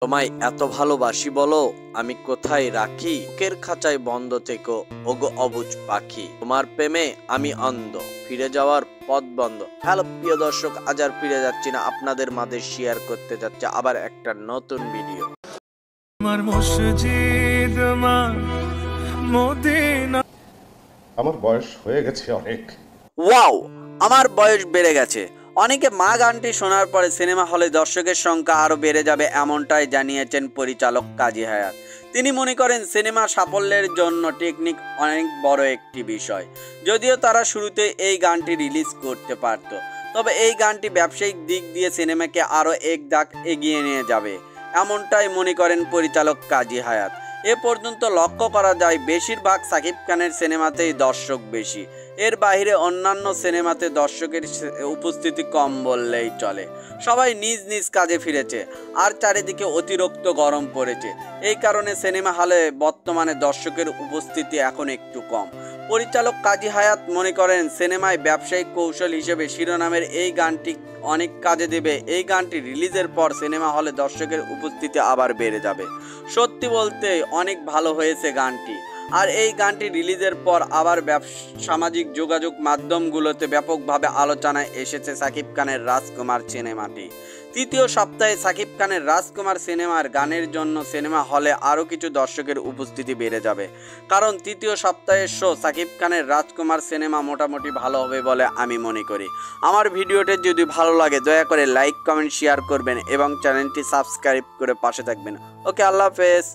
তোমায় এত ভালোবাসি বলো আমি কোথায় রাখি বুকের খাঁচায় বন্ধ থেকো ওগো অবুঝ পাখি তোমার প্রেমে আমি অন্ধ ফিরে যাওয়ার পথ বন্ধ। হ্যালো প্রিয় দর্শক, আজ আর ফিরে যাচ্ছি না, আপনাদের মাঝে শেয়ার করতে যাচ্ছে আবার একটা নতুন ভিডিও। আমার মসজিদ মা মদিনা। আমার বয়স হয়ে গেছে অনেক। ওয়াও, আমার বয়স বেড়ে গেছে। অনেকে মা গানটি শোনার পরে সিনেমা হলে দর্শকের সংখ্যা আরও বেড়ে যাবে এমনটাই জানিয়েছেন পরিচালক কাজী হায়াৎ। তিনি মনে করেন সিনেমা সাফল্যের জন্য টেকনিক অনেক বড় একটি বিষয়। যদিও তারা শুরুতে এই গানটি রিলিজ করতে পারত, তবে এই গানটি ব্যবসায়িক দিক দিয়ে সিনেমাকে আরও এক ধাপ এগিয়ে নিয়ে যাবে এমনটাই মনে করেন পরিচালক কাজী হায়াৎ। এ পর্যন্ত লক্ষ্য করা যায় বেশিরভাগ সাকিব খানের সিনেমাতেই দর্শক বেশি, এর বাইরে অন্যান্য সিনেমাতে দর্শকের উপস্থিতি কম বললেই চলে। সবাই নিজ নিজ কাজে ফিরেছে আর চারিদিকে অতিরিক্ত গরম পড়েছে। এই কারণে সিনেমা হলে বর্তমানে দর্শকের উপস্থিতি এখন একটু কম। পরিচালক কাজী হায়াৎ মনে করেন সিনেমায় ব্যবসায়িক কৌশল হিসেবে শিরোনামের এই গানটি অনেক কাজে দেবে। এই গানটি রিলিজের পর সিনেমা হলে দর্শকের উপস্থিতি আবার বেড়ে যাবে। সত্যি বলতে অনেক ভালো হয়েছে গানটি। আর এই গানটি রিলিজের পর আবার সামাজিক যোগাযোগ মাধ্যমগুলোতে ব্যাপকভাবে আলোচনায় এসেছে সাকিব খানের রাজকুমার সিনেমাটি। তৃতীয় সপ্তাহে সাকিব খানের রাজকুমার সিনেমার গানের জন্য সিনেমা হলে আরও কিছু দর্শকের উপস্থিতি বেড়ে যাবে, কারণ তৃতীয় সপ্তাহের শো সাকিব খানের রাজকুমার সিনেমা মোটামুটি ভালো হবে বলে আমি মনে করি। আমার ভিডিওটি যদি ভালো লাগে দয়া করে লাইক কমেন্ট শেয়ার করবেন এবং চ্যানেলটি সাবস্ক্রাইব করে পাশে থাকবেন। ওকে, আল্লাহ হাফেজ।